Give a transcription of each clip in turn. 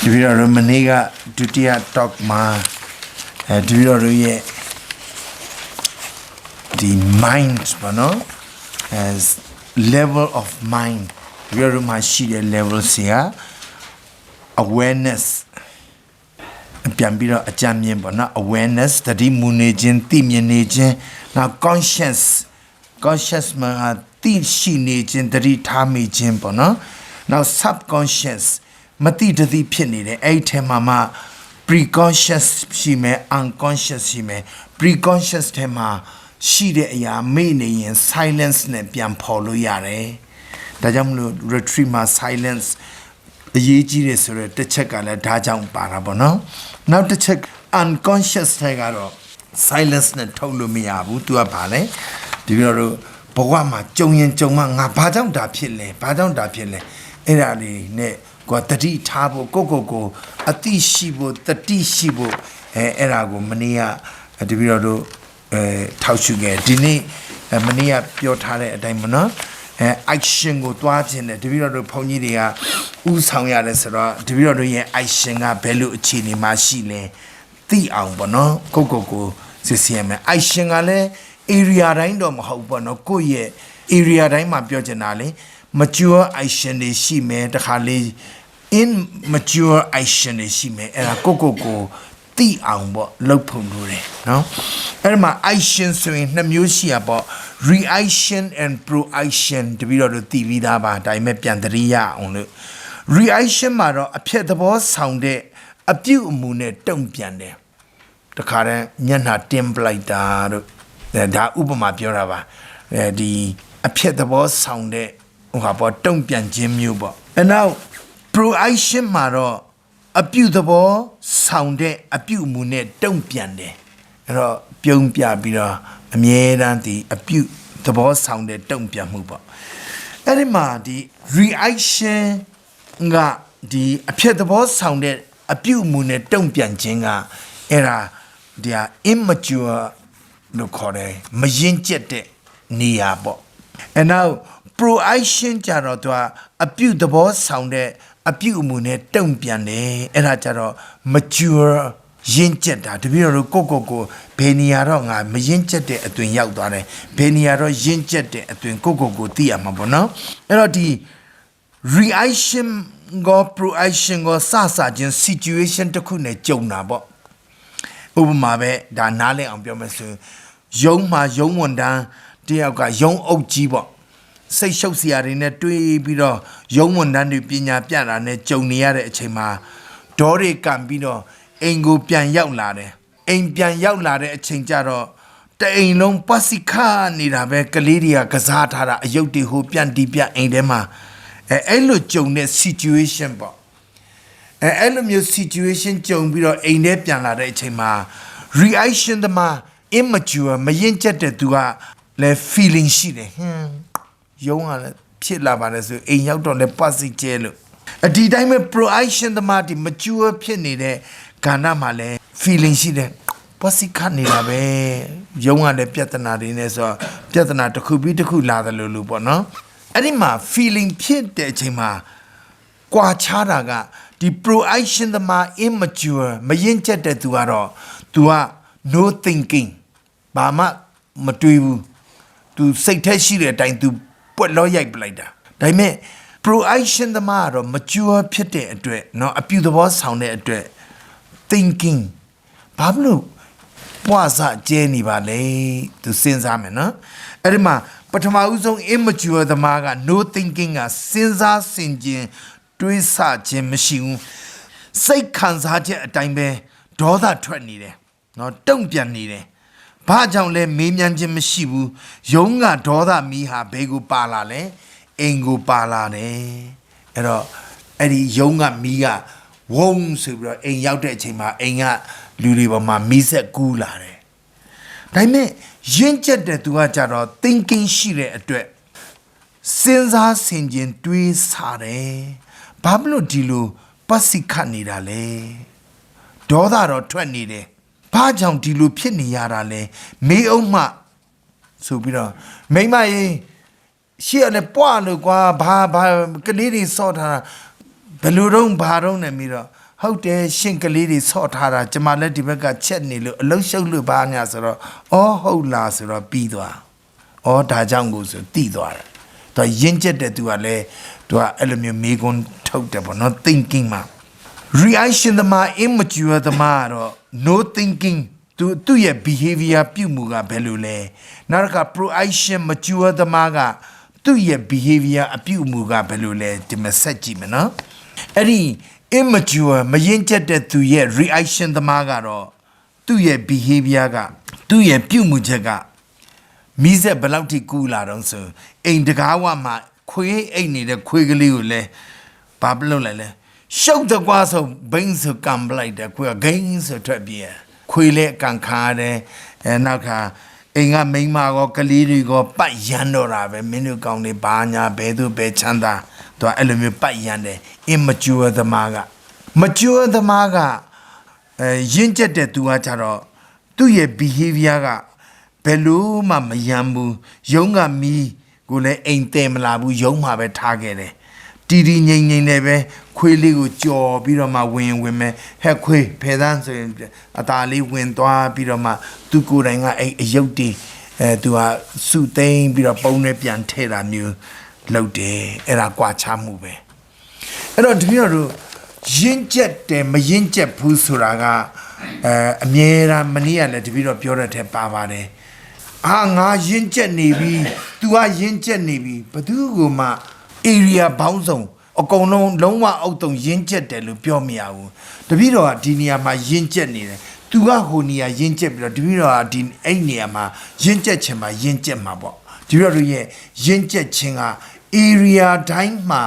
Diviro Maniga Dutia talk ma Diviro the mind as level of mind. Diviro ma shide levels here awareness. Piambiro a champion bona awareness that the munagin theme now conscious ma shi nagin that he tami jimbona now subconscious mati to the pinny eight mama preconscious she may unconscious she may preconscious tema she de ya meaning in silence ne pian polo yare dajamlu retreat ma silence the yeji sort the check a dajang parabono now to check unconscious tegaro silence ne tolu miabu to a pale diviro Pogama Jongin Jongma Badam da Pile era ne got the tabo go a tea shibo the tea shibo erago mania at the Viro Tausuge Dini mania Piotare Daimona action go twatching at the Viro Ponidia Usanga Resera the Viro Aishinga Belu Chini Machine the Ambono Coco Sisiame Aishingale area random hope no koye area time ma pyo chenale mature action de shi me ta khale immature action de shi me era ko ti aung bo lop phung lu de no era ma action so yinနှစ်မျိုးရှိရပေါ့ reaction and proaction တပီတော့တီးပြီးသားပါဒါပေမဲ့ပြန်သတိရအောင်လို့ reaction မှာတော့အဖြစ်သဘောဆောင်တဲ့အပြုအမူနဲ့တုံ့ပြန်တယ်တခါတည်းမျက်နှာတင်းပလိုက်တာတို့ဒါဥပမာပြောတာပါဒီအဖြစ်သဘောဆောင်တဲ့ဟိုဟာပေါ့တုံ့ပြန်ခြင်းမျိုးပေါ့and now proaction မှာတော့အပြုသဘောဆောင်တဲ့အပြုအမူနဲ့တုံ့ပြန်တယ်အဲ့တော့ပြုံးပြပြီးတော့အမြဲတမ်းဒီအပြုသဘောဆောင်တဲ့တုံ့ပြန်မှုပေါ့အဲ့ဒီမှာဒီ reaction ကဒီအဖြစ်သဘောဆောင်တဲ့အပြုအမူနဲ့တုံ့ပြန်ခြင်းကအဲ့ဒါဒီ immatureလို့ခေါ်တယ်မရင်ကျက်တဲ့နေရာပေါ့ and now proaction ကြတော့သူကအပြုသဘောဆောင်တဲ့အပြုအမူနဲ့တုံ့ပြန်တယ်အဲ့ဒါကြတော့ mature ရင်ကျက်တာတပည့်တော်ကိုဘယ်နေရာတော့ငါမရင်ကျက်တဲ့အသွင်ရောက်သွားတယ်ဘယ်နေရာတော့ရင်ကျက်တဲ့အသွင်ကိုသိရမှာပေါ့နော်အဲ့တော့ဒီ reaction ကို proaction ကိုစချင်း situation တစ်ခုနဲ့ကြုံတာပေါ့ဥပမာပဲဒါနားလည်အောင်ပြောမယ်ဆိုရုံးမှာရုံးဝန်တန်းတယောက်ကရုံးအုပ်ကြီးပေါ့စိတ်ရှုပ်စရာတွေနဲ့တွေးပြီးတော့ရုံးဝန်တန်းတွေပညာပြတာနဲ့ကြုံနေရတဲ့အချိန်မှာဒေါ်တွေကံပြီးတော့အိမ်ကိုပြန်ရောက်လာတယ်အိမ်ပြန်ရောက်လာတဲ့အချိန်ကျတော့တအိမ်လုံးပတ်စီခါနေတာပဲကလေးတွေကကစားထားတာအယုတ်တွေဟိုပြန်တီးပြန်အိမ်ထဲမှာအဲ့လိုကြုံတဲ့ situation ပေါ့အဲ့လိုမျိုး situation ကြုံပြီးတော့အိမ်ထဲပြန်လာတဲ့အချိန်မှာ reaction တမှာ immature မရင်ကျက်တဲ့သူကလည်း feeling ရှိတယ်ရုံးကလည်းဖြစ်လာပါတယ်ဆိုအိမ်ရောက်တော့လည်းပတ်စီကျဲလို့ဒီတိုင်းပဲ proaction တမှာဒီ mature ဖြစ်နေတဲ့ကဏ္ဍမှာလည်း feeling ရှိတယ်ပတ်စီခတ်နေတာပဲရုံးကလည်းပြဿနာတွေနဲ့ဆိုပြဿနာတစ်ခုပြီးတစ်ခုလာတယ်လို့ပေါ့နော်အဲ့ဒီမှာ feeling ဖြစ်တဲ့အချိန်မှာကွာခြားတာကဒီ proaction တမှာ immature မရင်ကျက်တဲ့သူကတော့ तू က no thinking ဘာမှမတွေးဘူး तू စိတ်ထဲရှိတဲ့အတိုင်း तू ပွက်လောရိုက်ပလိုက်တာဒါပေမဲ့ proaction တမှာတော့ mature ဖြစ်တဲ့အတွက်เนาะအပြုသဘောဆောင်တဲ့အတွက် thinking ဘာလို့ပွားစကျဲနေပါလဲ तू စဉ်းစားမယ်เนาะအဲ့ဒီမှာပထမဦးဆုံး immature တမှာက no thinking ကစဉ်းစားဆင်ခြင်တွေးဆခြင်းမရှိဘူးစိတ်ခံစားချက်အတိုင်းပဲဒေါသထွက်နေတယ်เนาะတုံ့ပြန်နေတယ်ဘာကြောင့်လဲမေးမြန်းခြင်းမရှိဘူးယုံကဒေါသမီးဟာဘယ်ကိုပါလာလဲအိမ်ကိုပါလာတယ်အဲ့တော့အဲ့ဒီယုံကမီးကဝုန်းဆိုပြီးတော့အိမ်ရောက်တဲ့အချိန်မှာအိမ်ကလူတွေပေါ်မှာမီးဆက်ကူးလာတယ်ဒါပေမဲ့ရင့်ကျက်တဲ့သူကကြတော့ thinking ရှိတဲ့အတွက်စဉ်းစားဆင်ခြင်တွေးဆတယ်ဘာလို့ဒီလိုပတ်စီခတ်နေတာလဲဒေါသတော့ထွက်နေတယ်ဘာကြောင့်ဒီလိုဖြစ်နေရတာလဲမေးအောင်မှဆိုပြီးတော့မိမရေရှေ့လည်းပွားလို့ကွာဘာကလေးတွေစော့ထားတာဘယ်လိုတော့ဘာတော့နေပြီးတော့ ဟုတ်တယ်ရှင်ကလေးတွေဆော့ထားတာကျမလည်းဒီဘက်ကချက်နေလို့အလုံးရှုပ်လို့ပါညာဆိုတော့အော်ဟုတ်လားဆိုတော့ပြီးသွားအော်ဒါကြောင့်ကိုဆိုတိသွားတယ်သူကရင့်ကျက်တဲ့သူကလည်းသူကအဲ့လိုမျိုးမေးခွန်းထုတ်တယ်ပေါ့နော် thinking မှာ reaction သမား immature သမားတော့ no thinking သူ့ရဲ့ behavior ပြုမှုကဘယ်လိုလဲနောက်တစ်ခါ proaction mature သမားကသူ့ရဲ့ behavior အပြုအမူကဘယ်လိုလဲဒီမှာဆက်ကြည့်မယ်နော်အဲ့ဒီ immature မရင်ကျက်တဲ့သူရဲ့ reaction သမားကတော့သူ့ရဲ့ behavior ကသူ့ရဲ့ပြုမှုချက်ကမိစက်ဘယ်လောက်ထိကူလာတော့ဆိုအိမ်တကားဝမှာခွေးအိတ်နေတဲ့ခွေးကလေးကိုလဲဘာပလုပ်လိုက်လဲရှုပ်တကွာဆိုဘိန်းဆိုကံပလိုက်တယ်ခွေးကဂိန်းဆိုထွက်ပြေးခွေးလဲကန်ခါတယ်နောက်ခါအိမ်ကမိန်းမကောကလေးတွေကပတ်ရန်တော့တာပဲမင်းတို့ကောင်းနေဘာညာဘဲသူပဲချမ်းသာသူကအဲ့လိုမျိုးပတ်ရန်တယ် immature သမားက mature သမားကရင့်ကျက်တဲ့သူကကြတော့သူ့ရဲ့ behavior ကဘယ်လို့မှမယမ်းဘူးရုံးကမီးကိုလည်းအိမ်တယ်မလာဘူးရုံးမှာပဲထားခဲ့တယ်တီတီငိမ့်ငိမ့်နဲ့ပဲခွေးလေးကိုကြော်ပြီးတော့မှဝင်မဲ့ဟက်ခွေးဖယ်သန်းဆိုရင်အตาလေးဝင်သွားပြီးတော့မှသူကိုယ်တိုင်ကအဲ့အယုတ်တီသူကစုသိမ်းပြီးတော့ပုံနဲ့ပြန်ထဲတာမျိုးလုပ်တယ်အဲ့ဒါကွာခြားမှုပဲအဲ့တော့ဒီမျိုးတို့ရင့်ကျက်တယ်မရင့်ကျက်ဘူးဆိုတာကအမြဲတမ်းမနေ့ကလည်းတပည့်တော်ပြောတဲ့ထဲပါပါတယ်ငါရင့်ကျက်နေပြီ तू ကရင့်ကျက်နေပြီဘသူကမှ area ဘောင်းဆောင်အကုန်လုံးဝအုပ်တုံရင့်ကျက်တယ်လို့ပြောမရဘူးတပည့်တော်ကဒီနေရာမှာရင့်ကျက်နေတယ် तू ကဟိုနေရာရင့်ကျက်ပြီးတော့တပည့်တော်ကဒီအဲ့နေရာမှာရင့်ကျက်ခြင်းမှာရင့်ကျက်မှာပေါ့တပည့်တော်ရဲ့ရင့်ကျက်ခြင်းက area တိုင်းမှာ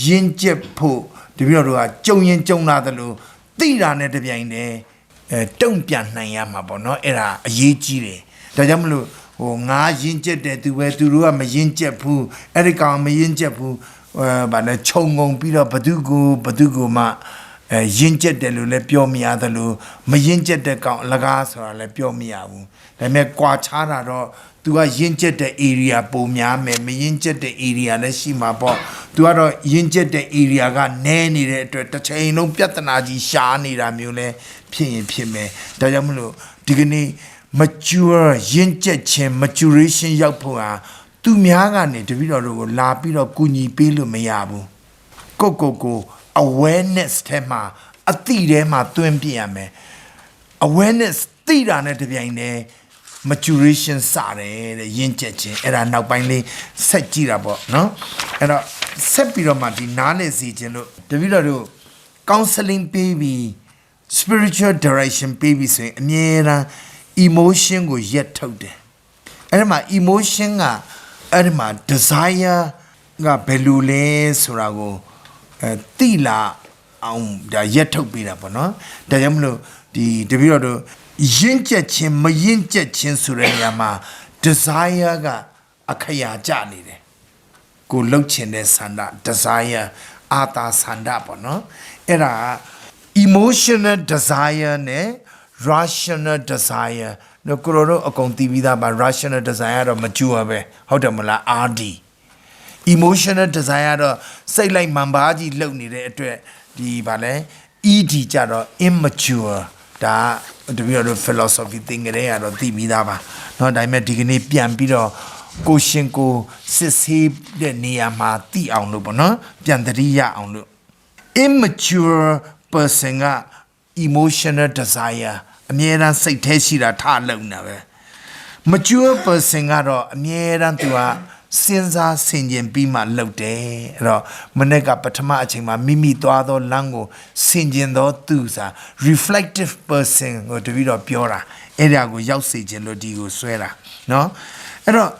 ရင့်ကျက်ဖို့တပည့်တော်ကကြုံရင်ကြုံလာတယ်လို့သိတာနဲ့တပြိုင်တည်းတုံ့ပြန်နိုင်ရမှာပေါ့နော်အဲ့ဒါအရေးကြီးတယ်ဒါကြောင့်မလို့ငါရင့်ကျက်တဲ့သူပဲသူတို့ကမရင့်ကျက်ဘူးအဲ့ဒီကောင်မရင့်ကျက်ဘူးဗာလဲခြုံငုံပြီးတော့ဘသူကိုမှရင့်ကျက်တယ်လို့လည်းပြောမရသလိုမရင့်ကျက်တဲ့ကောင်အလကားဆိုတာလည်းပြောမရဘူးဒါပေမဲ့ကွာခြားတာတော့ तू ကရင့်ကျက်တဲ့ area ပုံများမယ်မရင့်ကျက်တဲ့ area လည်းရှိမှာပေါ့ तू ကတော့ရင့်ကျက်တဲ့ area ကနည်းနေတဲ့အတွက်တစ်ချိန်လုံးပြဿနာကြီးရှားနေတာမျိုးလဲဖြစ်ရင်ဖြစ်မယ်ဒါကြောင့်မလို့ဒီကနေ့mature ရင့်ကျက်ခြင်း maturation ရောက်ဖို့ဟာသူများကနေတပည့်တော်တို့ကိုလာပြီးတော့ကူညီပေးလို့မရဘူးကို awareness ထဲမှာအသိထဲမှာတွင်းပြရမယ် awareness သိတာနဲ့တပြိုင်တည်း maturation စတယ်တဲ့ရင့်ကျက်ခြင်းအဲ့ဒါနောက်ပိုင်းလေးဆက်ကြည့်တာပေါ့နော်အဲ့တော့ဆက်ပြီးတော့မှဒီနားလည်စီခြင်းလို့တပည့်တော်တို့ counseling ပေးပြီး spiritual direction ပေးပြီးဆိုရင်အမြဲတမ်းemotion ကိုရက်ထုတ်တယ်အဲ့ဒီမှာ emotion ကအဲ့ဒီမှာ desire ကဘယ်လိုလဲဆိုတာကိုသိလာအောင်ဒါရက်ထုတ်ပေးတာပေါ့နော်ဒါကြောင့်မလို့ဒီတပည့်တော်တို့ရင့်ကျက်ခြင်းမရင့်ကျက်ခြင်းဆိုတဲ့နေရာမှာ desire ကအခရာကျနေတယ်ကိုလှုပ်ချင်တဲ့ဆန္ဒ desire အာသာဆန္ဒပေါ့နော်အဲ့ဒါ emotional desire နဲ့rational desire နော်ကိုရောအကုန်သိပြီးသားပါ rational desire တော့ mature ပဲဟုတ်တယ်မလား RD emotional desire တော့စိတ်လိုက်မှန်ပါကြီးလှုပ်နေတဲ့အတွက်ဒီဗာလဲ ED ကြတော့ immature ဒါတပည့်တော် philosophy သင်ကြတဲ့ကတော့သိပြီးသားပါเนาะဒါပေမဲ့ဒီကနေ့ပြန်ပြီးတော့ကိုရှင်ကိုစစ်ဆေးတဲ့နေရာမှာသိအောင်လို့ပေါ့နော်ပြန်သတိရအောင်လို့ immature person က emotional desire အမြဲတမ်းစိတ်แท้ရှိတာထလုံတာပဲ mature person ကတော့အမြဲတမ်းသူကစဉ်းစားဆင်ခြင်ပြီးမှလုပ်တယ်အဲ့တော့မနေ့ကပထမအချိန်မှာမိမိသွားသောလမ်းကိုဆင်ခြင်သောသူစာ reflective person ကိုတပည့်တော်ပြောတာအဲ့ဒါကိုရောက်စေခြင်းလို့ဒီကိုဆွဲတာเนาะအဲ့တော့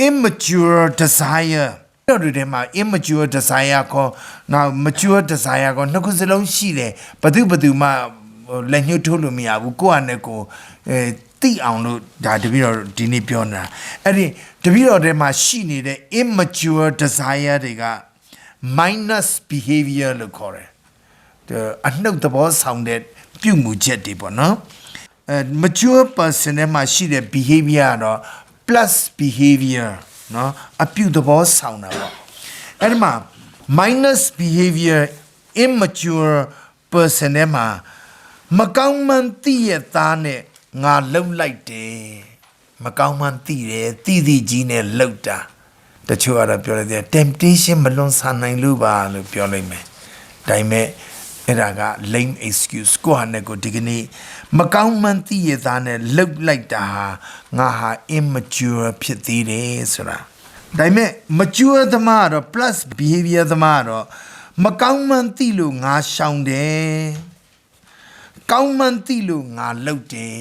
immature desire တို့တွေထဲမှာ immature desire ကိုနောက် mature desire ကိုနှစ်ခုစလုံးရှိတယ်ဘယ်သူမှလက်ညှိုးထိုးလို့မရဘူးကိုယ့်အနေကိုသိအောင်လို့ဒါတပည့်တော်ဒီနေ့ပြောနေတာအဲ့ဒီတပည့်တော်ထဲမှာရှိနေတဲ့ immature desire တွေက minus behavior လို့ခေါ်တယ်အနှုတ်သဘောဆောင်တဲ့ပြုမှုချက်တွေပေါ့နော်mature person ထဲမှာရှိတဲ့ behavior ကတော့ plus behavior နော်အပြုသဘောဆောင်တာပေါ့အဲ့ဒီမှာ minus behavior immature person ထဲမှာမကောင်းမှန်းသိရသားနဲ့ငါလှုပ်လိုက်တယ်မကောင်းမှန်းသိတယ်သိကြီးနဲ့လှုပ်တာတချို့ကတော့ပြောလိုက်တယ် temptation မလွန်ဆန်နိုင်လို့ပါလို့ပြောလိုက်မယ်ဒါပေမဲ့အဲ့ဒါက lame excuse ကိုဟာနဲ့ကိုဒီကနေ့မကောင်းမှန်းသိရသားနဲ့လှုပ်လိုက်တာငါဟာ immature ဖြစ်သေးတယ်ဆိုတာဒါပေမဲ့ mature သမားကတော့ plus behavior သမားကတော့မကောင်းမှန်းသိလို့ငါရှောင်တယ်ကောင်းမှန်းသိလို့ငါလှုပ်တယ်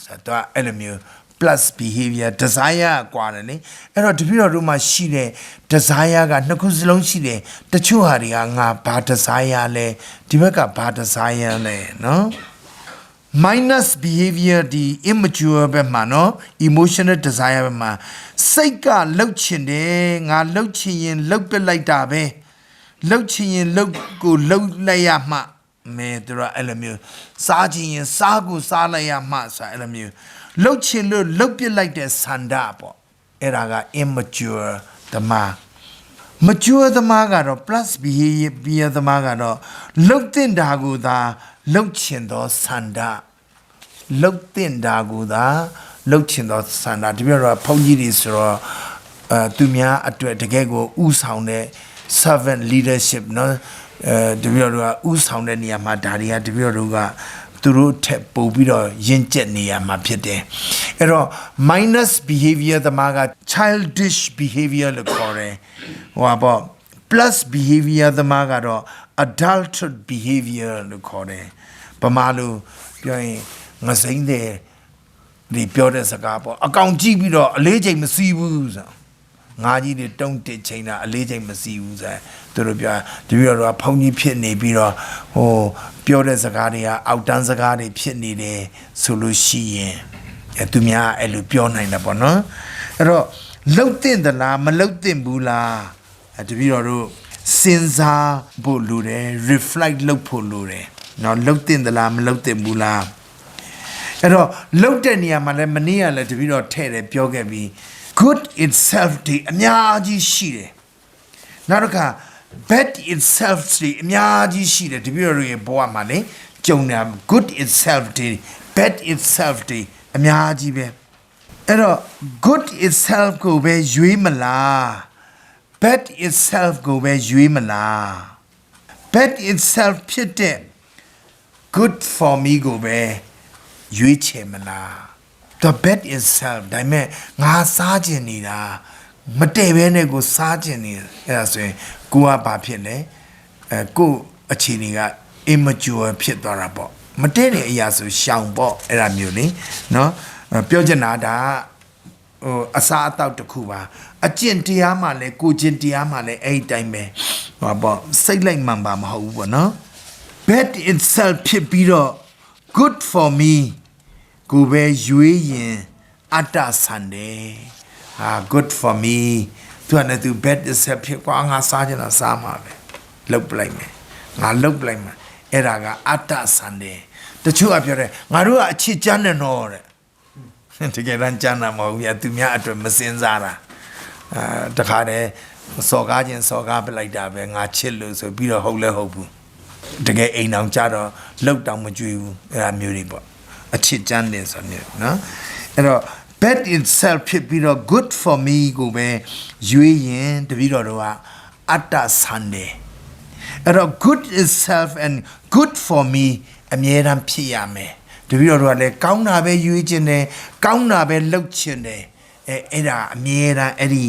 ဆိုတော့အဲ့လိုမျိုး plus behavior desire กว่าတယ်လေအဲ့တော့တပည့်တော်တို့မှာရှိတဲ့ desire ကနှစ်ခုစလုံးရှိတယ်တချို့ဟာတွေကငါဘာ desire လဲဒီဘက်ကဘာ desire လဲနော် minus behavior ဒီ immature ဘက်မှာနော် emotional desire ဘက်မှာစိတ်ကလှုပ်ချင်တယ်ငါလှုပ်ချင်ရင်လှုပ်ပစ်လိုက်တာပဲလှုပ်ချင်ရင်လှုပ်ကိုလှုပ်လိုက်ရမှမဲတို့အဲ့လိုမျိုးစားချင်ရင်စားကိုစားလိုက်ရမှဆိုအဲ့လိုမျိုးလှုပ်ချင်လို့လှုပ်ပစ်လိုက်တဲ့ဆန္ဒပေါ့အဲ့ဒါက immature သမား mature သမားကတော့ plus behavior သမားကတော့လှုပ်တင်တာကိုသာလှုပ်ချင်သောဆန္ဒလှုပ်တင်တာကိုသာလှုပ်ချင်သောဆန္ဒဒီပြောတော့ဘုန်းကြီးတွေဆိုတော့သူများအတွက်တကယ်ကိုဥဆောင်တဲ့ servant leadership နော်တပည့်တော်ကဥဆောင်တဲ့နေရာမှာဒါတွေကတပည့်တော်ကသူတို့ထက်ပို့ပြီးတော့ယဉ်ကျက်နေရမှာဖြစ်တယ်အဲ့တော့ minus behavior သမားက childish behavior လို့ခေါ်တယ်ဟိုပေါ့ plus behavior သမားကတော့ adulthood behavior လို့ခေါ်တယ်ဗမာလိုပြောရင်ငစိမ့်တဲ့ဒီပြောတဲ့စကားပေါ့အကောင်ကြည့်ပြီးတော့အလေးချိန်မစီးဘူးဆိုငါကြီးတွေတုံးတစ်ချိန်တာအလေးချိန်မစီးဘူးဆိုသူတို့ပြောတပည့်တော်ကဖုန်ကြီးဖြစ်နေပြီးတော့ဟိုပြောတဲ့စကားတွေကအောက်တန်းစကားတွေဖြစ်နေတယ်ဆိုလို့ရှိရင်သူများအဲ့လိုပြောနိုင်တယ်ပေါ့နော်အဲ့တော့လှုပ်တင်သလားမလှုပ်တင်ဘူးလားတပည့်တော်တို့စဉ်းစားဖို့လိုတယ် reflect လုပ်ဖို့လိုတယ်နော်လှုပ်တင်သလားမလှုပ်တင်ဘူးလားအဲ့တော့လှုပ်တဲ့နေရာမှာလည်းမနေ့ကလည်းတပည့်တော်ထဲ့တယ်ပြောခဲ့ပြီး good itself ဒီအများကြီးရှိတယ်နောက်တစ်ခါ bad itself ဒီအများကြီးရှိတယ်တပည့်တော်ရဲ့ဘဝမှာလေကြုံတာ good itself ဒီ bad itself ဒီအများကြီးပဲအဲ့တော့ good itself ကိုပဲရွေးမလား bad itself ကိုပဲရွေးမလား bad itself ဖြစ်တဲ့ good for me ကိုပဲရွေးချယ်မလား the bad itself ဒါပေမဲ့ငါစားကျင်နေတာမတည့်ဘဲနဲ့ကိုစားကျင်နေအဲ့ဒါဆိုရင်ကိုကဘာဖြစ်လဲကိုအခြေအနေက immature ဖြစ်သွားတာပေါ့မတည့်တဲ့အရာဆိုရှောင်ပေါ့အဲ့ဒါမျိုးလေနော်ပြောချင်တာဒါဟိုအစားအသောက်တစ်ခုပါအကျင့်တရားမှလည်းကိုကျင့်တရားမှလည်းအဲ့ဒီတိုင်းပဲဟောပေါ့စိတ်လိုက်မှန်ပါမဟုတ်ဘူးပေါ့နော် bad itself ဖြစ်ပြီးတော့ good for me ကိုပဲရွေးရင်အတ္တဆန်တယ်good for me သူကလည်းသူ bad itself ဖြစ်ကွာငါစားချင်တာစားမှာပဲလှုပ်ပလိုက်မယ်ငါလှုပ်ပလိုက်မယ်အဲ့ဒါကအတ္တဆန်တယ်တချို့ကပြောတယ်ငါတို့ကအချစ်ချမ်းနဲ့တော့တဲ့တကယ်တမ်းချမ်းတာမဟုတ်ဘူးသူများအတွက်မစင်စားတာတခါတည်းစော်ကားခြင်းစော်ကားပလိုက်တာပဲငါချစ်လို့ဆိုပြီးတော့ဟုတ်လဲဟုတ်ဘူးတကယ်အိမ်အောင်ကြတော့လှုပ်တောင်မကြွေးဘူးအဲ့ဒါမျိုးတွေပေါ့အချစ်ချမ်းတယ်ဆိုမျိုးနော်အဲ့တော့ bad itself ဖြစ်ပြီးတော့ good for me ကိုပဲရွေးရင်တပည့်တော်တို့ကအတ္တဆန်တယ်အဲ့တော့ good itself and good for me အမြဲတမ်းဖြစ်ရမယ်တပည့်တော်တို့ကလည်းကောင်းတာပဲရွေးခြင်းတယ်ကောင်းတာပဲလုပ်ခြင်းတယ်အဲ့ဒါအမြဲတမ်းအဲ့ဒီ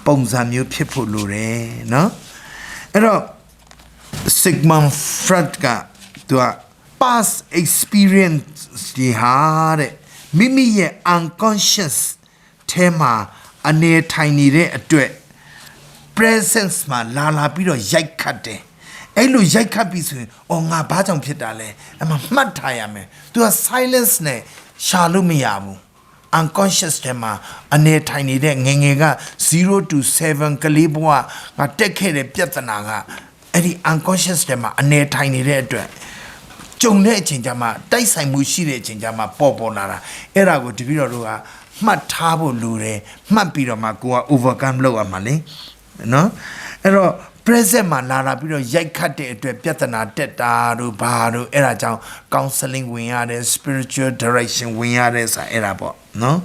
ပုံစံမျိုးဖြစ်ဖို့လိုတယ်နော်အဲ့တော့ Sigmund Freud ကသူက past experience ဒီဟာတဲ့မိမိရဲ့ unconscious ထဲမှာအနေထိုင်နေတဲ့အတွက် presence မှာလာပြီးတော့ရိုက်ခတ်တယ်အဲ့လိုရိုက်ခတ်ပြီးဆိုရင်ငါဘာကြောင့်ဖြစ်တာလဲအမှမှတ်ထားရမယ်သူက silence နဲ့ရှာလို့မရဘူး unconscious ထဲမှာအနေထိုင်နေတဲ့ငယ်ငယ်က0 to 7ကလေးဘဝငါတက်ခဲ့တဲ့ပြဿနာကအဲ့ဒီ unconscious ထဲမှာအနေထိုင်နေတဲ့အတွက်ကြုံတဲ့အချိန်ကျမှတိုက်ဆိုင်မှုရှိတဲ့အချိန်ကျမှပေါ်လာတာအဲ့ဒါကိုတပည့်တော်တို့ကမှတ်ထားဖို့လိုတယ်မှတ်ပြီးတော့မှကိုက overcome လုပ်ရမှာလေနော်အဲ့တော့ present မှာလာလာပြီးတော့ရိုက်ခတ်တဲ့အတွက်ပြဿနာတက်တာတို့ဘာတို့အဲ့ဒါကြောင့် counseling ဝင်ရတယ် spiritual direction ဝင်ရတယ်ဆိုအဲ့ဒါပေါ့နော်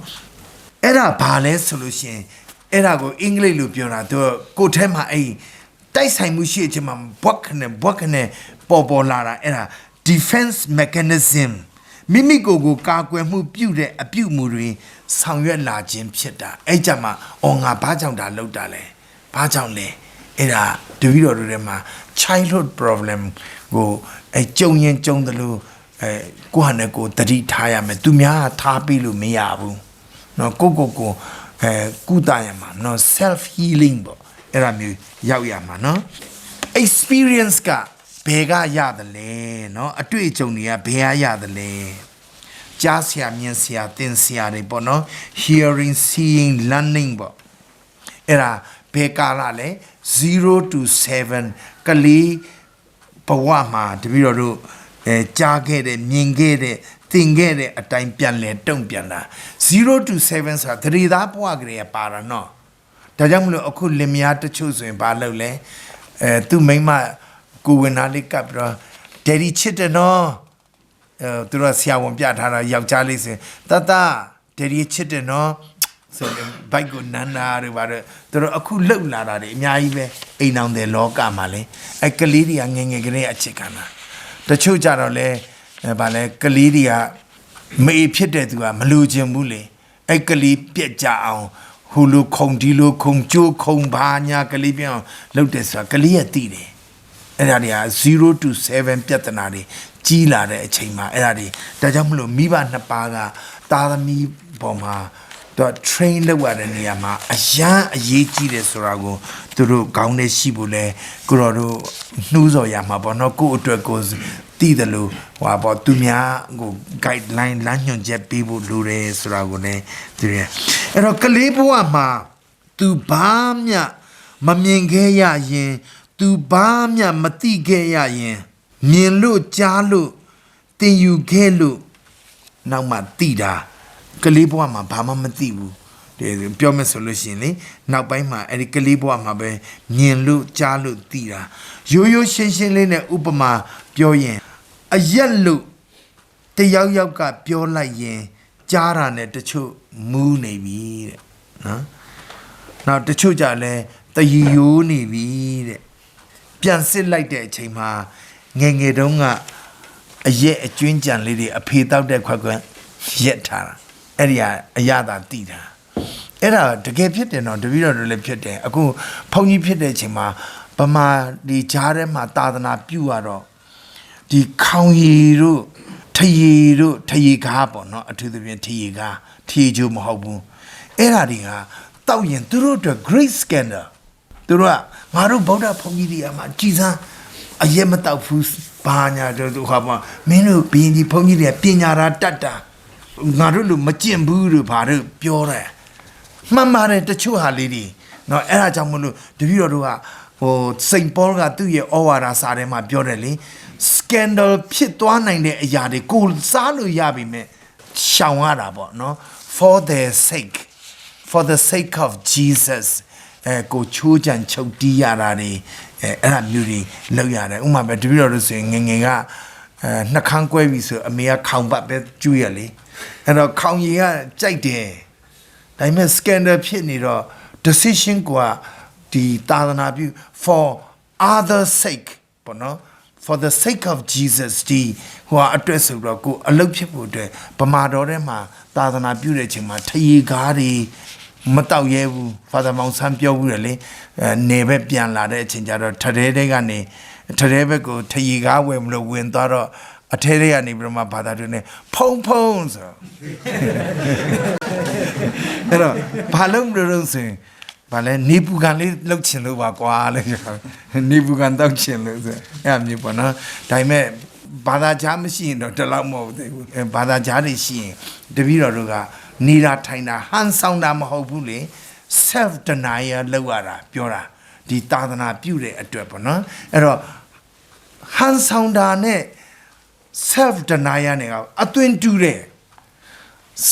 အဲ့ဒါဘာလဲဆိုလို့ရှိရင်အဲ့ဒါကိုအင်္ဂလိပ်လိုပြောတာသူကိုထဲမှာအဲ့တိုက်ဆိုင်မှုရှိချင်မှာဘွက်ခနဲ့ပေါ်လာတာအဲ့ဒါ defense mechanism မိမိကိုယ်ကိုကာကွယ်မှုပြုတဲ့အပြုမှုတွေဆောင်ရွက်လာခြင်းဖြစ်တာအဲ့ကြမှာငါဘာကြောင့်ဒါလုပ်တာလဲဘာကြောင့်လဲအဲ့ဒါတပည့်တော်တို့ထဲမှာ childhood problem ကိုကြုံရင်ကြုံတယ်လို့ကိုဟာနဲ့ကိုတတိထားရမယ်သူများထားပြီးလို့မရဘူးเนาะကိုကုသရမှာเนาะ self healing ပေါ့အဲ့ဒါမျိုးရောက်ရမှာเนาะ experience ကဘယ်ကရတယ်လဲเนาะအတွေ့အကြုံတွေကဘယ်ကရတယ်လဲကြားဆရာမြင်ဆရာသင်ဆရာတွေပေါ့เนาะ hearing seeing learning ပေါ့အဲ့ဒါဘယ်ကာလလဲ0 to 7ကလေးဘဝမှာတပည့်တော်တို့ကြားခဲ့တဲ့မြင်ခဲ့တဲ့သင်ခဲ့တဲ့အတိုင်းပြန်လဲတုံ့ပြန်တာ0 to 7ဆိုတာသတိသားဘဝကလေးပါတာနော်ဒါကြောင့်မလို့အခုလင်မယားတချို့ဆိုရင်ဘာလုပ်လဲသူမိန်းမကိုဝင်နာလေးကပ်ပြီးတော့ဒယ်ဒီချစ်တယ်နော်သူတို့ဆရာဝန်ပြထားတာယောက်ျားလေးဆိုရင်တတဒယ်ဒီချစ်တယ်နော်ဆိုရင်ဘိုက်ကိုနန်းနာတွေပါတော့သူတို့အခုလှုပ်လာတာတွေအများကြီးပဲအိမ်အောင်တဲ့လောကမှာလေကလေးတွေကငယ်ကလေးအချစ်ခံတာတချို့ကြတော့လေဗာလဲကလေးတွေကမေဖြစ်တဲ့သူကမလူချင်ဘူးလေကလေးပြက်ကြအောင်ဟိုလိုခုံဒီလိုခုံကျိုးခုံဘာညာကလေးပြောင်းလှုပ်တယ်ဆိုတာကလေးရဲ့တည်တယ်အဲ့ဒါတွေက0 to 7ပြဿနာတွေကြီးလာတဲ့အချိန်မှာအဲ့ဒါတွေဒါကြောင့်မလို့မိဘနှစ်ပါးကသားသမီးပေါ်မှာတော့ train လုပ်ရတဲ့နေရာမှာအရန်အရေးကြီးတယ်ဆိုတာကိုသူတို့ခေါင်းထဲရှိဖို့လဲကိုတော်တို့နှူးစော်ရမှာပေါ့နော်ကိုယ့်အတွက်ကိုတည်တယ်လို့ဟိုပေါ့သူများကို guideline လမ်းညွှန်ချက်ပေးဖို့လိုတယ်ဆိုတာကိုလည်းသူရအဲ့တော့ကလေးဘဝမှာသူဘာမှမမြင်ခဲ့ရရင်သူဘာမှမသိခဲ့ရရင်မြင်လို့ကြားလို့သင်ယူခဲ့လို့နောက်မှသိတာကလေးဘဝမှာဘာမှမသိဘူးပြောမယ်ဆိုလို့ရှိရင်လေနောက်ပိုင်းမှာအဲ့ဒီကလေးဘဝမှာပဲမြင်လို့ကြားလို့သိတာရိုးရိုးရှင်းရှင်းလေးနဲ့ဥပမာပြောရင်အရက်လို့တယောက်ယောက်ကပြောလိုက်ရင်ကြားတာနဲ့တချို့မူးနေပြီတဲ့နော်နောက်တချို့ကြလဲတရီယိုးနေပြီတဲ့ပြန်စစ်လိုက်တဲ့အချိန်မှာငယ်ငယ်တုန်းကအရက်အကျွင်းကြံလေးတွေအဖေတောက်တဲ့ခွက်ရက်ထားတာအဲ့ဒီအရသာတည်တာအဲ့ဒါတကယ်ဖြစ်တယ်နော်တပည့်တော်တို့လည်းဖြစ်တယ်အခုဘုန်းကြီးဖြစ်တဲ့အချိန်မှာဗမာဒီကြားထဲမှာသာသနာပြုရတော့ဒီခေါင်ရည်တို့ထရီကားပေါ့နော်အထူးသဖြင့်ထရီကျိုးမဟုတ်ဘူးအဲ့ဒါတွေကတောက်ရင်သူတို့အတွက် great scandal သူတို့ကငါတို့ဗုဒ္ဓဘုန်းကြီးတွေကမှကြည်စမ်းအရက်မတောက်ဘူးဘာညာတို့ဟာပေါ့မင်းတို့ဘီရင်ကြီးဘုန်းကြီးတွေကပညာရာတတ်တာငါတို့လူမကျင့်ဘူးလို့ဘာလို့ပြောတယ်မှန်ပါတယ်တချို့ဟာလေးတွေနော်အဲ့ဒါကြောင့်မလို့တပည့်တော်တို့ကဟိုစိန်ပေါကသူ့ရဲ့ဩဝါဒစာထဲမှာပြောတယ်လေ scandal ဖြစ်သွားနိုင်တဲ့အရာတွေကိုစားလို့ရပြီမဲ့ရှောင်ရတာပေါ့နော် for the sake of Jesus ကိုချိုးကြံချုပ်တီးရတာတွေအဲ့ဒါမျိုးတွေလောက်ရတယ်ဥပမာပဲတပည့်တော်တို့ဆိုရင်ငယ်ကနှခမ်းကွဲပြီဆိုအမေကခေါင်ပတ်ပဲကျွေးရလေအဲ့တော့ခေါင်ရည်ကကြိုက်တယ်ဒါပေမဲ့ scandal ဖြစ်နေတော့ decision ကဒီသာသနာပြု for other sake ပေါ့နော် for the sake of Jesus ဒီဟိုအတွက်ဆိုတော့ကိုအလုပ်ဖြစ်ဖို့အတွက်ဗမာတော်ထဲမှာသာသနာပြုတဲ့အချိန်မှာထရီကားတွေမတောက်ရဲဘူး Father မောင်ဆန်းပြောဘူးလေနေပဲပြန်လာတဲ့အချိန်ကျတော့ထရဲတဲ့ကနေထရဲဘက်ကိုထရီကားဝယ်မလို့ဝင်သွားတော့အထဲထဲကနေပြီးတော့မှဘာသာတွင်နေဖုံဆိုအဲ့တော့ဘာလို့မလို့ဆိုရင်ဘာလဲနေပူကန်လေးလှုပ်ချင်လို့ပါကွာလို့နေပူကန်တောက်ချင်လို့ဆိုအဲ့မျိုးပေါ့နော်ဒါပေမဲ့ဘာသာကြားမရှိရင်တော့တလောက်မဟုတ်သေးဘူးဘာသာကြားတွေရှိရင်တပည့်တော်တို့ကနေတာထိုင်တာဟန်ဆောင်တာမဟုတ်ဘူးလေ self denial လောက်ရတာပြောတာဒီသာသနာပြုတဲ့အတွက်ပေါ့နော်အဲ့တော့ဟန်ဆောင်တာနဲ့ self denial နဲ့အသွင်တူတယ်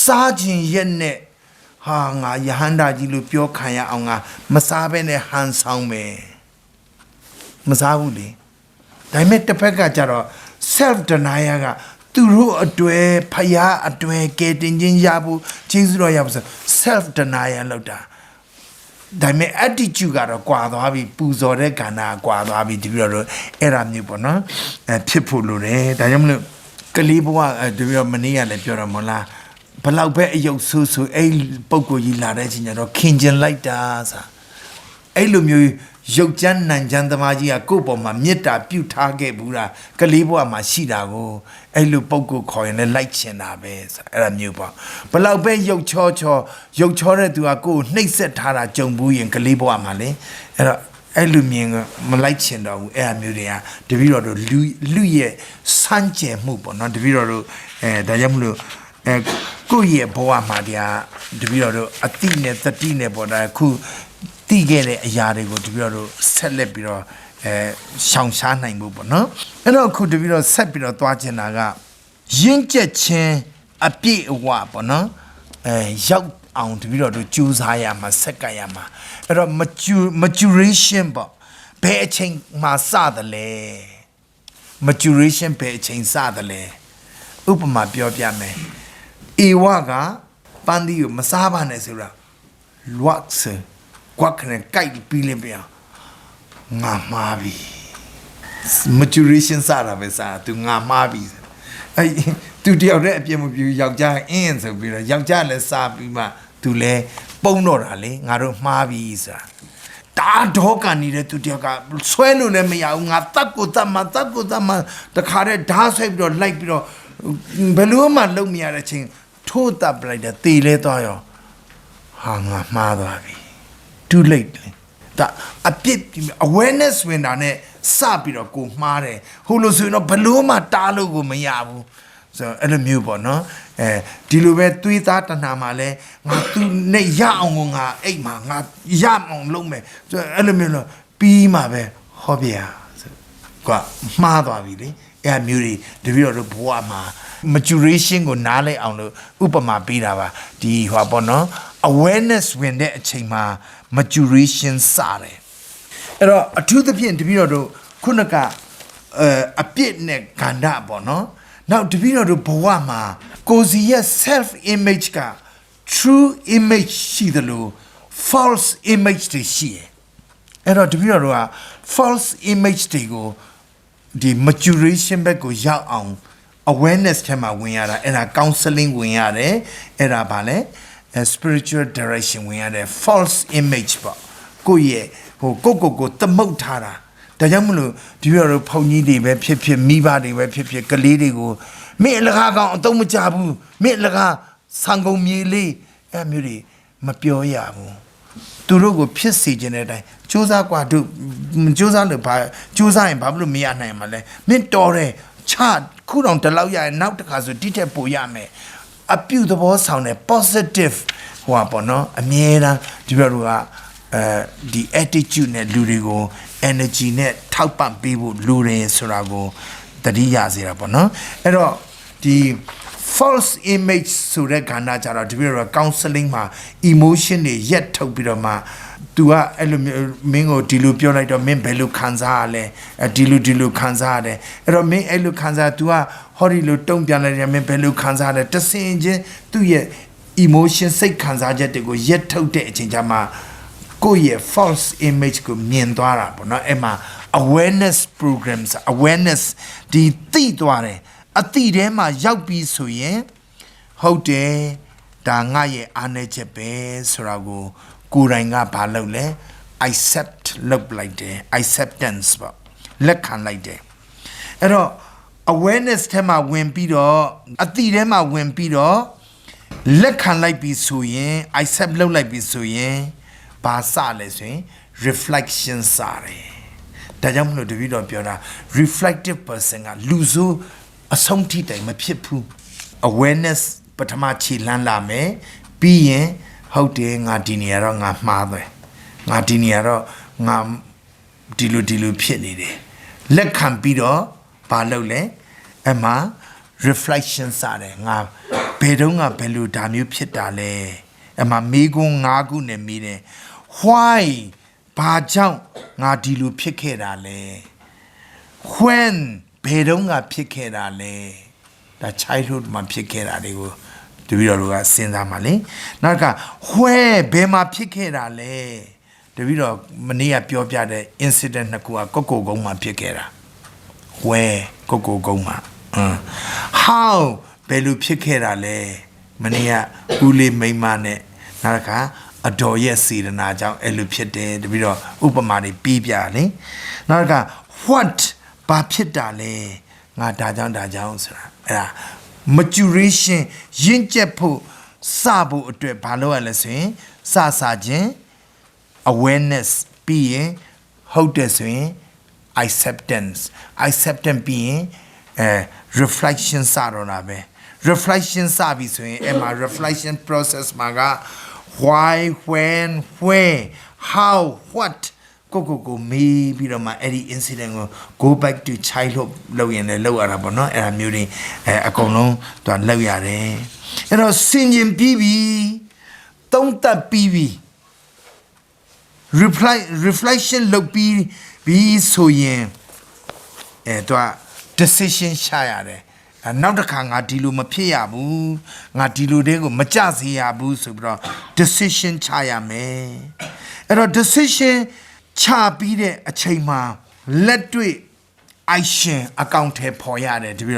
စားခြင်းရက်နဲ့ဟာငါယဟန္တာကြီးလို့ပြောခံရအောင်ငါမစားဘဲနဲ့ဟန်ဆောင်မယ် မစားဘူးလေဒါပေမဲ့တစ်ဖက်ကကျတော့ self denial ကသူတို့အတွဲဖယားအတွဲကဲတင်ချင်းရဖို့ကျေးဇူးတော်ရဖို့ self denial လောက်တာဒါပေမဲ့ attitude ကတော့ကွာသွားပြီပူဇော်တဲ့ကဏ္ဍကွာသွားပြီတပည့်တော်တို့အဲ့ဒါမျိုးပေါ့နော်ဖြစ်ဖို့လိုတယ်ဒါကြောင့်မလို့ကလေးဘဝတပည့်တော်မနေ့ကလည်းပြောတော့မလားဘလောက်ပဲအယုတ်ဆူဆူအဲ့ပုံကိုကြီးလာတဲ့အချိန်ကျတော့ခင်ကျင်လိုက်တာဆိုအဲ့လိုမျိုးရုပ်ချမ်းနံချမ်းသမားကြီးကကိုယ့်ပေါ်မှာမေတ္တာပြုထားခဲ့ဘူးလားကလေးဘဝမှာရှိတာကိုအဲ့လိုပုံကိုခေါ်ရင်လည်းလိုက်ချင်တာပဲဆိုအဲ့ဒါမျိုးပေါ့ဘလောက်ပဲရုပ်ချောတဲ့သူကကိုယ်နှိပ်စက်ထားတာကြုံဘူးရင်ကလေးဘဝမှာလေအဲ့တော့အဲ့လိုမြင်မလိုက်ချင်တော့ဘူးအဲ့အမျိုးတွေကတပည့်တော်တို့လူရဲ့စမ်းကြယ်မှုပေါ့နော်တပည့်တော်တို့ဒါကြောင့်မလို့ကိုယ့်ရဲ့ဘဝမှာတရားတပည့်တော်တို့အတိနဲ့သတိနဲ့ပေါ့ဒါခုတိခဲ့တဲ့အရာတွေကိုတပည့်တော်တို့ဆက်လက်ပြီးတော့ရှောင်ရှားနိုင်ဖို့ပေါ့နော်အဲ့တော့ခုတပည့်တော်ဆက်ပြီးတော့သွားချင်တာကရင့်ကျက်ခြင်းအပြည့်အဝပေါ့နော်ရောက်အောင်တပည့်တော်တို့ကြိုးစားရမှာဆက်ကပ်ရမှာအဲ့တော့ maturation ပေါ့ဘယ်အချိန်မှာစတယ်လဲ maturation ဘယ်အချိန်စတယ်လဲဥပမာပြောပြမယ်ဧဝကပန်းဒီကိုမစားပါနဲ့ဆိုတာ wax ကွက်ခနဲ့ကြိုက်ပြီးလင်းပြငါမှားပြီ maturation စတာပဲစားသူငါမှားပြီအဲ့သူတယောက်တည်းအပြစ်မပြုယောက်ျားအင်းဆိုပြီးတော့ယောက်ျားလည်းစားပြီးမှသူလည်းပုံတော့တာလေငါတို့မှားပြီဆိုတာတာဒေါကန်နေတဲ့သူတယောက်ကဆွဲလို့လည်းမရဘူးငါတက်ကိုတတ်မှတခါတည်းဓာတ်ဆွဲပြီးတော့လိုက်ပြီးတော့ဘယ်လိုမှလုံမရတဲ့ချိန်ထိုးတပ်ပလိုက်တယ်တေလဲသွားရောဟာငါမှားသွားပြီ too late ဒါအပြစ် awareness ဝင်တာနဲ့စပြီးတော့ကိုမှားတယ်ဟိုလိုဆိုရင်တော့ဘလို့မှတားလို့ကိုမရဘူးဆိုတော့အဲ့လိုမျိုးပေါ့နော်ဒီလိုပဲသွေးသားတဏှာမှာလဲငါသူနဲ့ရအောင်ကိုငါအိတ်မှာငါရအောင်လုပ်မယ်ဆိုတော့အဲ့လိုမျိုးတော့ပြီးမှပဲဟောပြရဆိုကွာမှားသွားပြီလေအဲ့မျိုးတွေတပည့်တော်တို့ဘဝမှာ maturation ကိုနားလဲအောင်လို့ဥပမာပေးတာပါဒီဟောပေါ့နော် awareness ဝင်တဲ့အချိန်မှာ maturation စတယ်အဲ့တော့အထူးသဖြင့်တပည့်တော်တို့ခုနကအပြစ်နဲ့ဂန္ဓပေါ့နော်နောက်တပည့်တော်တို့ဘဝမှာကိုယ်စီရဲ့ self image က true image ရှိတယ်လို့ false image တွေရှိတယ်အဲ့တော့တပည့်တော်တို့က false image တွေကိုဒီ maturation ဘက်ကိုရောက်အောင် awareness ထဲမှာဝင်ရတာအဲ့ဒါ counseling ဝင်ရတယ်အဲ့ဒါဗာလဲ spiritual direction ဝင်ရတယ် false image ပေါ့ကိုယ့်ရဲ့ဟိုကိုသမုတ်ထားတာဒါကြောင့်မလို့ဒီလိုတော့ဖုန်ကြီးတွေပဲဖြစ်မိဘတွေပဲဖြစ်ကလေးတွေကိုမင်းအလကားကောင်အသုံးမချဘူးမင်းအလကားဆံကုန်မြေလေးအဲ့မျိုးတွေမပြောရဘူးသူတို့ကိုဖြစ်စေခြင်းတဲ့အတိုင်းစူးစမ်းกว่าတို့စူးစမ်းလို့ဘာစူးစမ်းရင်ဘာလို့မရနိုင်မှာလဲမင်းတော်တယ်ချခုတောင်တလောက်ရရင်နောက်တစ်ခါဆိုတိတက်ပို့ရမယ်အပြုသဘောဆောင်တဲ့ positive ဟိုပါပေါ့နော်အမြဲတမ်းဒီလိုတို့ကဒီ attitude နဲ့လူတွေကို energy နဲ့ထောက်ပံ့ပေးဖို့လူတွေဆိုတာကိုတတိယစေတာပေါ့နော်အဲ့တော့ဒီ false image ဆိုတဲ့ကဏ္ဍကြတော့ဒီလို counseling မှာ emotion တွေရက်ထုတ်ပြီးတော့မှ तू ကအဲ့လိုမင်းကိုဒီလိုပြောလိုက်တော့မင်းဘယ်လိုခံစားရလဲဒီလိုခံစားရတယ်အဲ့တော့မင်းအဲ့လိုခံစား तू ကဟောဒီလိုတုံ့ပြန်လိုက်တယ်မင်းဘယ်လိုခံစားရလဲတဆင်ချင်းသူ့ရဲ့ emotion စိတ်ခံစားချက်တွေကိုရက်ထုတ်တဲ့အချိန်ကျမှကိုယ့်ရဲ့ false image ကိုမြင်သွားတာပေါ့နော်အဲ့မှာ awareness programs awareness ဒီသိသွားတယ်အသိထဲမှာရောက်ပြီးဆိုရင်ဟုတ်တယ်ဒါငါရဲ့အားနည်းချက်ပဲဆိုတာကိုကိုယ်တိုင်ကဘာလုပ်လဲ accept လုပ်လိုက်တယ် acceptance ပေါ့လက်ခံလိုက်တယ်အဲ့တော့ awareness ထဲမှာဝင်ပြီးတော့အသိထဲမှာဝင်ပြီးတော့လက်ခံလိုက်ပြီးဆိုရင် accept လုပ်လိုက်ပြီးဆိုရင်ဘာစလဲဆိုရင် reflection စတယ်ဒါကြောင့်မလို့တပည့်တော်ပြောတာ reflective person ကလူဆိုအဆုံးထိတိုင်မဖြစ်ဘူး awareness ပထမခြေလှမ်းလာမယ်ပြီးရင်ဟုတ်တယ်ငါဒီနေရာတော့ငါမှားတယ်ငါဒီနေရာတော့ငါဒီလိုဖြစ်နေတယ်လက်ခံပြီးတော့ဘာလုပ်လဲအမှ reflection စတယ်ငါဘယ်တော့ငါဘယ်လိုဒါမျိုးဖြစ်တာလဲအမှမေးခွန်း၅ခုနဲ့မေးတယ် why Bajang ngadilu pikerale. When bedonga pikerale. The childhood ma pikerale go. To be a sinda male. Naka, where bema pikerale. The video mania piopia the incident nakua coco goma pikera. Where coco goma. How belu pikerale. Mania uli maimane. Naka. Adore yes, see the Naja, Elupite, the video, Upamari, Bibiale. Naga, what Bapidale, Nadajan Dajan, maturation, Yinjepo, Sabu to Palo Alessing, Sasajen, awareness being, hotesing, acceptance being, reflection saronabe, reflection service, and my reflection process, maga. Why, when, where, how, what? Go, maybe my any incident go back to childhood low in the lower abono and muting a colon to a low yare. And I was singing BB, don't that BB. Reflection look be so yen. To a decision shire. Now the kang adilu mapia bu, ngadilu dego majazi abu subra decision chaya me. And a decision cha bide a chema let do it. I share account he poyade to be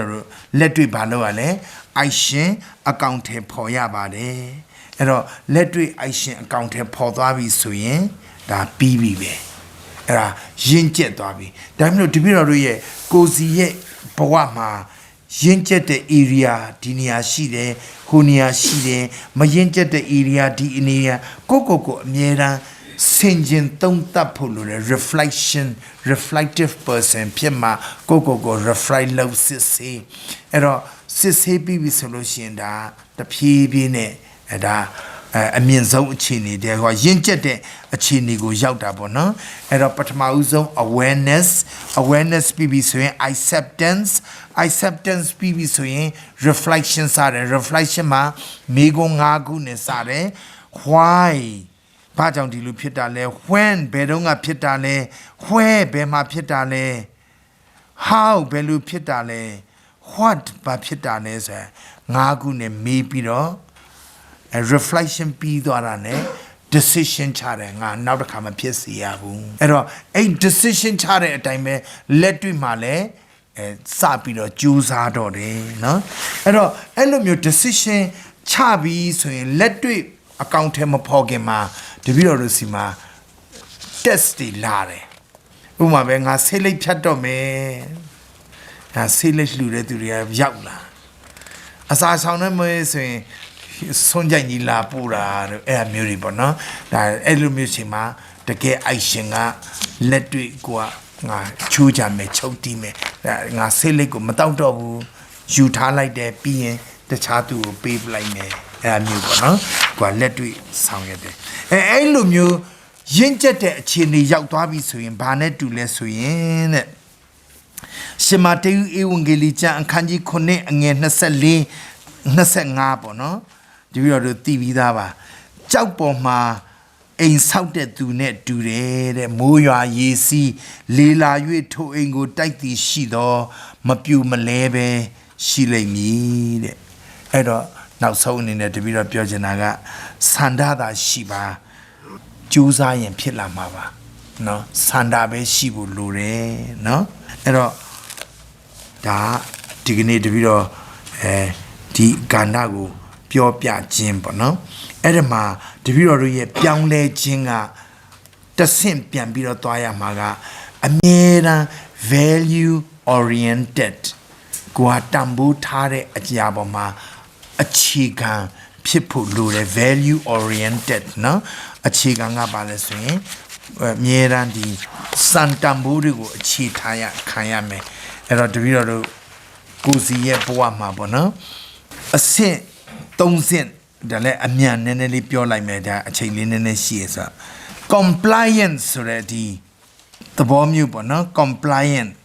let do it baloale. I share account he poyabade. And let do it I share account he podabi suyen da bibi. Era yinjet dabi. Damno to be a ye gozi ye poama. Yinjet the area, Dinia Shide, Hunia Shide, Mayenjet the area, Dinia, Coco, Miera, Sinjin, Tonta Pulu, reflective person, Pima, Coco, reflect love, Sissy, Sissy Bibi solution, the Pibine, a means of chini, there was Yinjet a chini go out abono, and a patmauzo, awareness, Bibi swing, acceptance Bibi swing, reflection sare, reflection ma, mego ngagu ne sare, why? Pajang di lu pitale, when bedonga pitale, where bema pitale, how belu pitale, what ba pitale se, ngagu ne maybe a reflection be the decision chare now to come a piece yabu. A decision chare at time let to male sapido juice adore no. And your decision chabi so let to account him a pogema to be orosima testy lare. Uma venga silly chato me a silly lude to have yaula. As I sound me saying. Sonja la pura air muribo no that elumusima the gay ichinga let to go chuja me choti me nga silico matauto you like that being the chatu babe like me air mubo no go let to sound it elumu yinjet chini yaut wabi swing banet to less swing Shimate Ewangelicha and Kanji Kone again Nasali Nasangabo no. Do you know the TV dava? Chowpoma insulted to net to the Moya ye see Lila you to ingo take the shido, Mapu Malebe, Shile me. Edo now so in the Tibira Piojanaga, Sandada Shiba, Juzai and Pila Mava. No, Sandabe Shibu Lure, no? Edo da dignity video di Gandago. Pure Pia Jimbo, no? Edema, the Viro Young Le Jinga, the same Piambiro Toya Maga, a mere value oriented. Guatambu Tare at Yaboma, a chigan, people lure value oriented, no? A chiganga baleswing, Mieran di Santamburigo, Chitaya, Kayame, and the Viro Guzie Boama, no? A sin. Don't send the let a man nearly pure like me that a chain in a shears. Compliance already. The bomb you no compliant.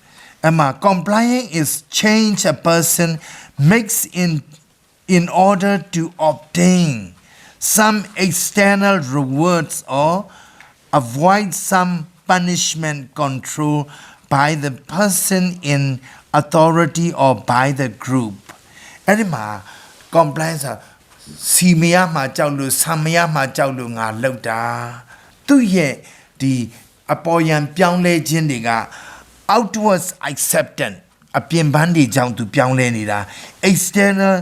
Emma compliant is change a person makes in order to obtain some external rewards or avoid some punishment control by the person in authority or by the group. အဲ့ဒီမှာ compliance စီမရမှာကြောက်လို့ဆံမရမှာကြောက်လို့ငါလောက်တာသူ့ရဲ့ဒီအပေါ်ယံပြောင်းလဲခြင်းတွေက outwards acceptance အပြင်ပန်းတွေကြောင့်သူပြောင်းလဲနေတာ external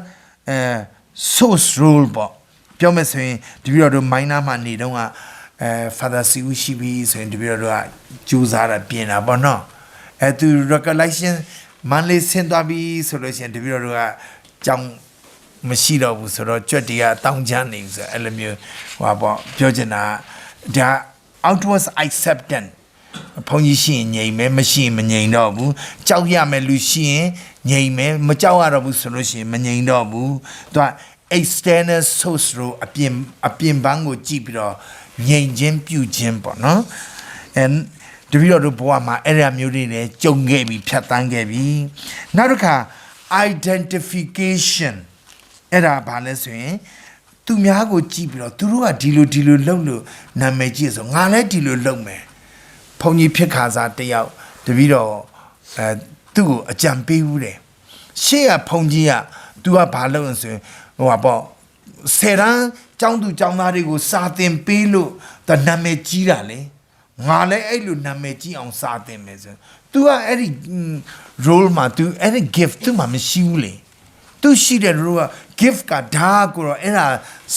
source role ပေါ့ပြောမယ်ဆိုရင်ဒီပြီးတော့ minor မှာနေတော့father စီဦးရှိပြီဆိုရင်ဒီပြီးတော့ကြိုးစားတာပြင်တာပေါ့နော်သူ recollection မန်လေးဆင်းသွားပြီဆိုလို့ရှိရင်ဒီပြီးတော့ကြောင်းမရှိတော့ဘူးဆိုတော့ကြွက်တွေကတောင်းချမ်းနေဆိုအဲ့လိုမျိုးဟိုပေါ့ပြောချင်တာဒါ outwards acceptance ဘုန်းကြီးရှိရင်ငြိမ်မယ်မရှိရင်မငြိမ်တော့ဘူးကြောက်ရမယ်လူရှိရင်ငြိမ်မယ်မကြောက်ရတော့ဘူးဆိုလို့ရှိရင်မငြိမ်တော့ဘူးသူက external source လို့အပြင်ပန်းကိုကြည့်ပြီးတော့ငြိမ်ခြင်းပြုခြင်းပေါ့နော်တပည့်တော်တို့ဘဝမှာအဲ့ဒါမျိုးတွေလည်းကြုံခဲ့ပြီးဖြတ်သန်းခဲ့ပြီးနောက်တစ်ခါ identification အဲ့ဒါဘာလဲဆိုရင်သူများကိုကြည့်ပြီးတော့သူတို့ကဒီလိုလုပ်လို့နာမည်ကြီးဆိုငါလည်းဒီလိုလုပ်မယ်ဘုန်းကြီးဖြစ်ခါစားတယောက်တပည့်တော်သူ့ကိုအကြံပေးဦးတယ်ရှေ့ကဘုန်းကြီးက तू ကဘာလုပ်လဲဆိုရင်ဟိုပါပေါ့ဆယ်တန်းကျောင်းသူကျောင်းသားတွေကိုစာသင်ပေးလို့တနာမည်ကြီးတာလေငါလည်းအဲ့လိုနာမည်ကြီးအောင်စာသင်မယ်ဆို तू ကအဲ့ဒီ role မှာ तू အဲ့ဒီ gift သူ့မှာမရှိဘူးလေ तू ရှိတဲ့ role က gift ကဒါကိုတော့အဲ့ဒါ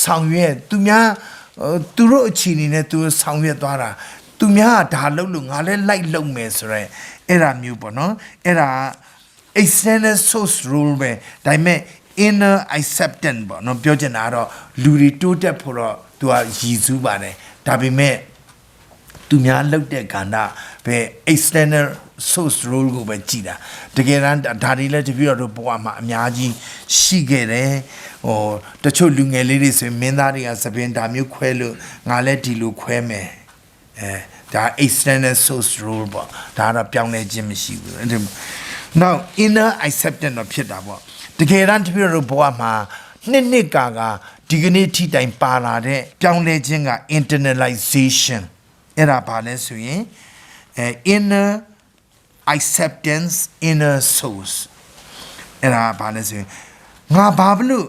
ဆောင်ရွက်သူများသူတို့အချီနေနဲ့ तू ဆောင်ရွက်သွားတာသူများကဒါလုပ်လို့ငါလည်းလိုက်လုပ်မယ်ဆိုရဲအဲ့ဒါမျိုးပေါ့နော်အဲ့ဒါ external source role ပဲဒါပေမဲ့ inner acceptance ပေါ့နော်ပြောချင်တာကတော့လူတွေတိုးတက်ဖို့တော့ तू ကရည်စူးပါတယ်ဒါပေမဲ့သူများလှုပ်တဲ့ကဏ္ဍပဲ external source role ကိုပဲကြည်တာတကယ်တမ်းဒါတွေလည်းတပြည့်တော့ဘဝမှာအများကြီးရှိခဲ့တယ်ဟိုတချို့လူငယ်လေးတွေဆိုရင်မင်းသားတွေကသပင်ဒါမျိုးခွဲလို့ငါလည်းဒီလိုခွဲမယ်ဒါ external source role ပေါ့ဒါတော့ပြောင်းလဲခြင်းမရှိဘူး now inner acceptance တော့ဖြစ်တာပေါ့တကယ်တမ်းတပြည့်တော့ဘဝမှာနှစ်ကာဒီကနေ့ထိတိုင်ပါလာတဲ့ပြောင်းလဲခြင်းက internalization အဲ့ဒါဘာလဲဆိုရင်inner acceptance inner source အဲ့ဒါဘာလဲဆိုရင်ငါဘာလို့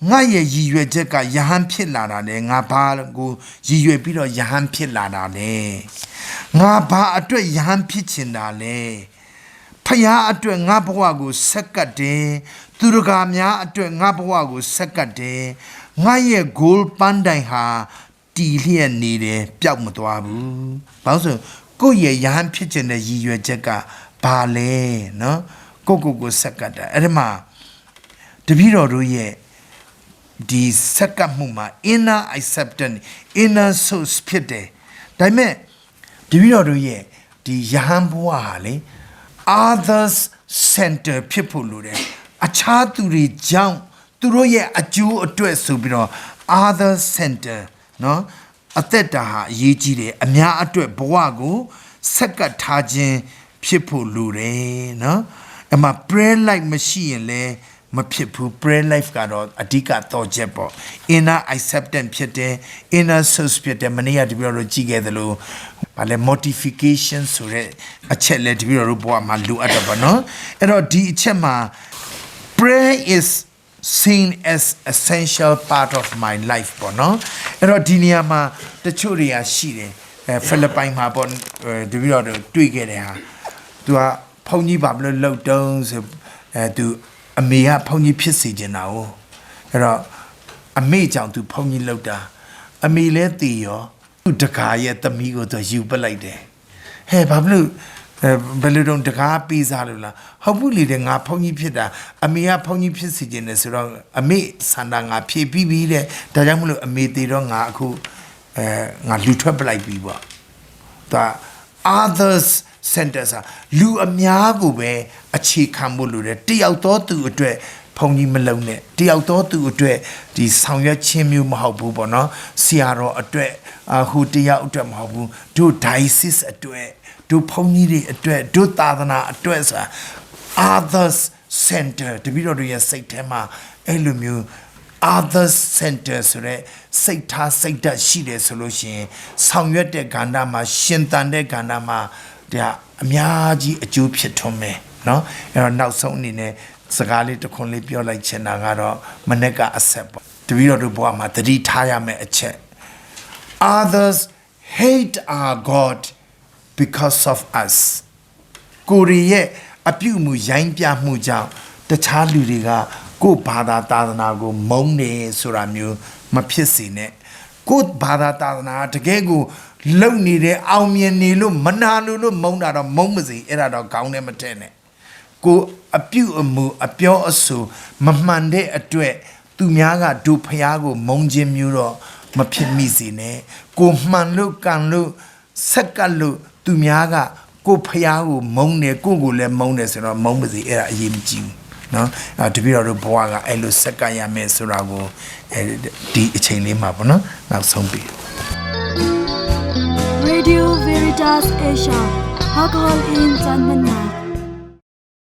ငါရဲ့ရည်ရွယ်ချက်ကယဟန်ဖြစ်လာတာလဲငါဘာကိုရည်ရွယ်ပြီးတော့ယဟန်ဖြစ်လာတာလဲငါဘာအတွက်ယဟန်ဖြစ်ချင်တာလဲဖယားအတွက်ငါဘဝကိုဆက်ကပ်တယ်သူတကာများအတွက်ငါဘဝကိုဆက်ကပ်တယ်ငါရဲ့ goal ပန်းတိုင်ဟာတီလျက်နေတယ်ပျောက်မသွားဘူးဘာလို့ဆိုကိုယ့်ရဲ့ယဟန်ဖြစ်ချင်တဲ့ရည်ရွယ်ချက်ကဘာလဲနော်ကိုဆက်ကပ်တာအဲ့ဒီမှာတပည့်တော်တို့ရဲ့ဒီဆက်ကပ်မှုမှာ inner acceptance inner source ဖြစ်တယ်ဒါပေမဲ့တပည့်တော်တို့ရဲ့ဒီယဟန်ဘဝဟာလေ others center ဖြစ်ဖို့လိုတယ်အခြားသူတွေကြောင့်သူတို့ရဲ့အကျိုးအတွက်ဆိုပြီးတော့ other center နော်အသက်တာဟာအရေးကြီးတယ်အများအတွက်ဘဝကိုဆက်ကပ်ထားခြင်းဖြစ်ဖို့လိုတယ်နော်အမှ prayer life မရှိရင်လည်းမဖြစ်ဘူး prayer life ကတော့အဓိကတော့ချက်ပေါ့ inner acceptance ဖြစ်တယ် inner source ဖြစ်တယ်မနေ့ကတပည့်တော်ကြည့်ခဲ့သလိုဘာလဲ mortification ဆိုတဲ့အချက်လည်းတပည့်တော်ဘဝမှာလိုအပ်တယ်ပေါ့နော်အဲ့တော့ဒီအချက်မှာ prayer is seen as essential part of my life ပေါ့နော်အဲ့တော့ဒီနေရာမှာတချို့တွေကရှိတယ်ဖိလစ်ပိုင်မှာပေါ့တပည့်တော်တွေ့ခဲ့တဲ့ဟာသူကဘုန်းကြီးဘာလို့လှုပ်တုံးဆိုသူအမေကဘုန်းကြီးဖြစ်စေချင်တာ哦အဲ့တော့အမေကြောင့်သူဘုန်းကြီးလှုပ်တာအမေလည်းတည်ရောသူတကားရဲ့သမီးကိုသူယူပလိုက်တယ်ဟဲ့ဘာလို့ဘယ်လိုတော့တကားပေးစားလို့လားဟုတ်ဘူးလေတဲ့ငါဘုန်းကြီးဖြစ်တာအမေကဘုန်းကြီးဖြစ်စေချင်တယ်ဆိုတော့အမေစန္ဒာငါဖြည့်ပြီးပြီတဲ့ဒါကြောင့်မလို့အမေတည်တော့ငါအခုငါလူထွက်ပလိုက်ပြီပေါ့ဒါ others centers လူအများကိုပဲအခြေခံဖို့လိုတယ်တယောက်တော့သူအတွက်ဘုံကြီးမလုံးနဲ့တယောက်တော့သူအတွက်ဒီဆောင်ရွက်ခြင်းမျိုးမဟုတ်ဘူးပေါ့နော်ဆရာတော်အတွက်ဟိုတယောက်အတွက်မဟုတ်ဘူးတို့ diocese အတွက်တို့ဘုံကြီးတွေအတွက်တို့သာသနာအတွက်ဆိုတာ others center တပည့်တော်တွေရဲ့စိတ်ထဲမှာအဲ့လိုမျိုး other center ဆိုတဲ့စိတ်ထားစိတ်ဓာတ်ရှိတယ်ဆိုလို့ရှိရင်ဆောင်ရွက်တဲ့ကဏ္ဍမှာရှင်သန်တဲ့ကဏ္ဍမှာဒါအများကြီးအကျိုးဖြစ်ထွန်းမယ်เนาะအဲ့တော့နောက်ဆုံးအနေနဲ့စကားလေးတစ်ခွန်းလေးပြောလိုက်ချင်တာကတော့မနေ့ကအဆက်ပေါ့တပည့်တော်တို့ဘဝမှာသတိထားရမယ့်အချက် others hate our God because of us ကိုရီးရဲ့အပြုမှုရိုင်းပြမှုကြောင့်တခြားလူတွေကကိုယ်ဘာသာသာသနာကိုမုန်းနေဆိုတာမျိုးမဖြစ်စေနဲ့ကိုယ်ဘာသာသာသနာတကယ်ကိုလုံနေတဲ့အောင်မြင်နေလို့မနာလို့မုန်းတာတော့မုန်းမစေအဲ့ဒါတော့ခေါင်းထဲမထည့်နဲ့ကိုအပြုအမူအပြောအဆိုမမှန်တဲ့အတွက်သူများကဒုဖျားကိုမုန်းခြင်းမျိုးတော့မဖြစ်မိစေနဲ့ကိုမှန်လို့ကံလို့ဆက်ကပ်လို့သူများကကိုဖျားကိုမုန်းတယ်ကိုကိုလည်းမုန်းတယ်ဆိုတော့မုန်းပါစေအဲ့ဒါအရေးမကြီးဘူးနော်တပည့်တော်တို့ဘဝကအဲ့လိုဆက်ကပ်ရမယ်ဆိုတာကိုဒီအချိန်လေးမှာပေါ့နော်နောက်ဆုံးပြီ Radio Veritas Asia Alcohol in Janmanna